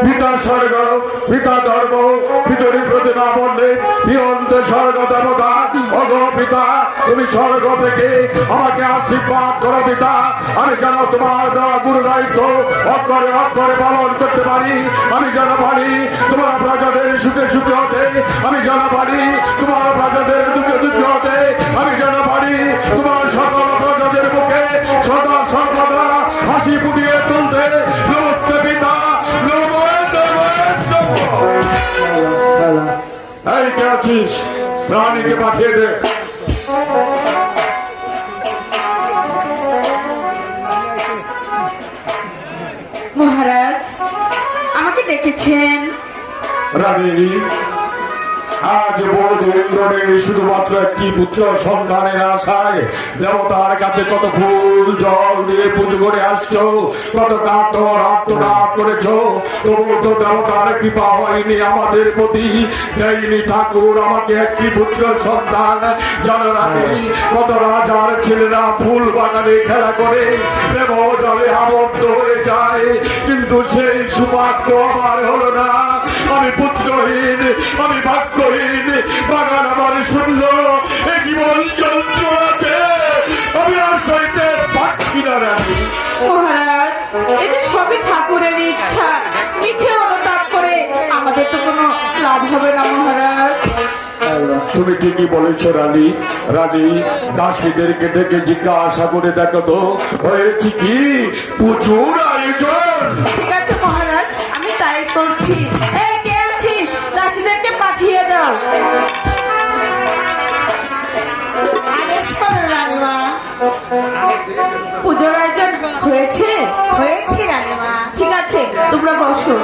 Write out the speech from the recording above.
পিতা স্বর্গ, পিতা ধর্ম, পিতরি প্রতি না বললে পিয়ন্তে স্বর্গ দেবতা। অগ পিতা, তুমি স্বর্গ থেকে আমাকে আশীর্বাদ করো পিতা, আমি যেন তোমার দেওয়া গুরু দায়িত্ব অক্ষরে অক্ষরে পালন করতে পারি। আমি যেন পারি তোমার প্রজাদের সুখে সুখে হতে, আমি যেন পারি তোমার প্রজাদের দুঃখে দুঃখে হতে, আমি যেন পারি তোমার সকল প্রজাদের মুখে সদা সর্বদা হাসি ফুটিয়ে তুলতে। নমস্তে পিতা, এই কে আছিস? প্রাণীকে পাঠিয়ে দে। মহারাজ, আমাকে ডেকেছেন? রানী, আজ বহুদিন ধরে শুধুমাত্র একটি পুত্র সন্তানের আশায় দেবতার কাছে কত ফুল জল দিয়ে পুজো করে আসছো, কত কাতর আত্মনাদ করেছো, তবু তো দেবতার কৃপা হয়নি আমাদের প্রতি। দেয়নি ঠাকুর আমাকে একটি পুত্র সন্তান। জানো রানী, কত রাজার ছেলেরা ফুল বাগানে খেলা করে প্রেম জলে আবদ্ধ হয়ে যায়, কিন্তু সেই সৌভাগ্য আমার হলো না। আমি পুত্রহীন, আমি ভাগ্যহীন, বাগান আমার শূন্য, এ জীবন যন্ত্রণাতে আমি আর সইতে পারছি না রানী। মহারাজ, এটা সবই ঠাকুরের ইচ্ছা। মিছে অনুতাপ করে আমাদের তো কোনো লাভ হবে না মহারাজ। তুমি ঠিকই বলেছ রানী। রানী, দাসীদেরকে ডেকে জিজ্ঞাসা করে দেখো তো হয়েছে কি প্রচুর আয়োজন। ঠিক আছে মহারাজ, আমি তাই করছি। এই কে আছিস? দাসীদেরকে পাঠিয়ে দাও। আদেশ করো রানীমা। পুজোর আয়োজন হয়েছে? হয়েছে রানীমা। ঠিক আছে, তোমরা বসো।